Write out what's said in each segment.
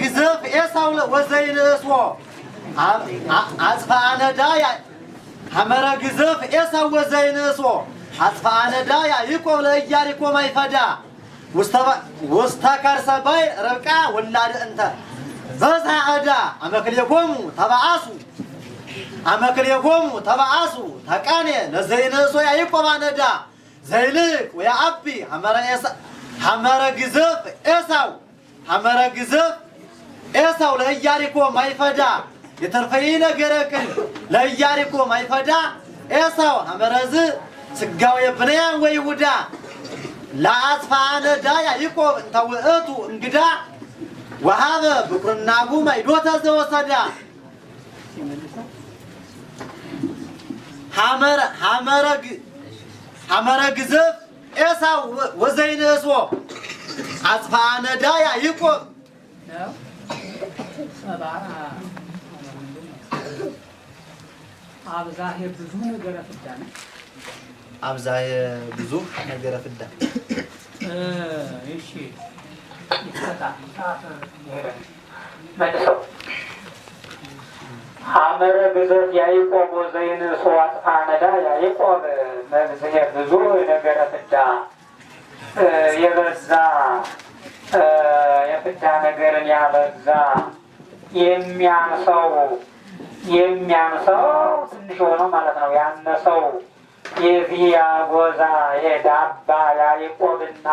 ግዝፍ ኤሳው ወዘይንእስዎ አጽፋአነዳ ሐመረ ግዝፍ ኤሳው ወዘይንእስዎ አጽፋአነዳ ያዕቆብ ለኢያሪኮ ማይፈዳ ውስተ ከርሰ ባሕር ርብቃ ወላደ እንተ በዝሐ ዕዳ አመክልኤሆሙ ተባአሱ ተቃኔ ለዘይንእሶ ያዕቆብ አነዳ ዘይልቅ ወያአቢ ሐመረ ግዝፍ ኤሳው ለኢያሪኮ ማይፈዳ የተርፈይ ነገረክን ለኢያሪኮ ማይፈዳ ኤሳው ሐመረዝ ስጋው የብንያም ወይሁዳ ለአጽፋአነዳ ያዕቆብ እንተ ውእቱ እንግዳ ወሃበ ብኩርናሁ ማይዶተ ዘወሰዳ ሐመረ ግዝፍ ኤሳው ወዘይንእስዎ አጽፋአነዳ ያዕቆብ አብዛሄ ብዙ ነገረ ፍዳ ነው። አብዛሄ ብዙ ነገረ ፍዳ እሺ ይፈታ መልሰው ሐመረ ግዝፍ ያዕቆብ ወዘይንእስዎ አጽፋአነዳ ያዕቆብ መብዝሄ ብዙ ነገረ ፍዳ የበዛ የፍዳ ነገርን ያበዛ የሚያንሰው ትንሽ ሆነው ማለት ነው። ያነሰው የዚህ ያጎዛ የዳባ ያዕቆብና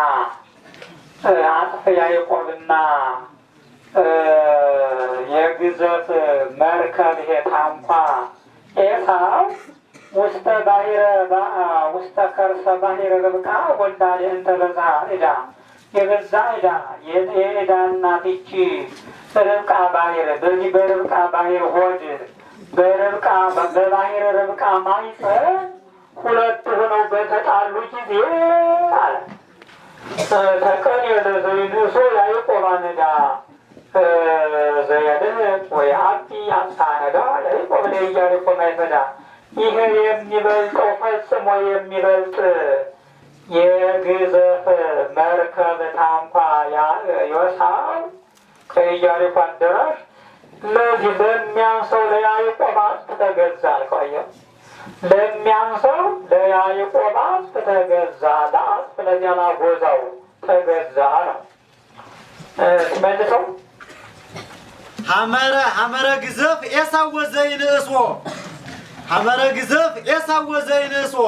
አጥፍ ያዕቆብና የግዝፍ መርከብ ይሄ ታንኳ ኤሳው ውስተ ከርሰ ባሕረ ርብቃ ወላደ እንተ በዝሐ ዕዳ የበዛ ዕዳ የዕዳ እናት ይቺ ርብቃ ባሕር በዚህ በርብቃ ባሕር ሆድ በባሕረ ርብቃ ማኅፀን ሁለት ሆነው በተጣሉ ጊዜ አለ ተቀኔ ለዘይንእሶ ያዕቆብ አነዳ ዘየልቅ ወየአቢ አጽፋአነዳ ያዕቆብ ለኢያሪኮ ማይፈዳ ይሄ የሚበልጠው ፈጽሞ የሚበልጥ የግዝፍ መርከብ ታንኳ ኤሳው ከኢያሪኮ አደራሽ ለዚህ ለሚያንሰው ለያዕቆብ አጽፍ ተገዛ አልከዋየው። ለሚያንሰው ለያዕቆብ አጽፍ ተገዛ፣ ለአጽፍ ለዚያ ላጎዛው ተገዛ ነው። መልሰው ሐመረ ግዝፍ ኤሳው ወዘይንእስዎ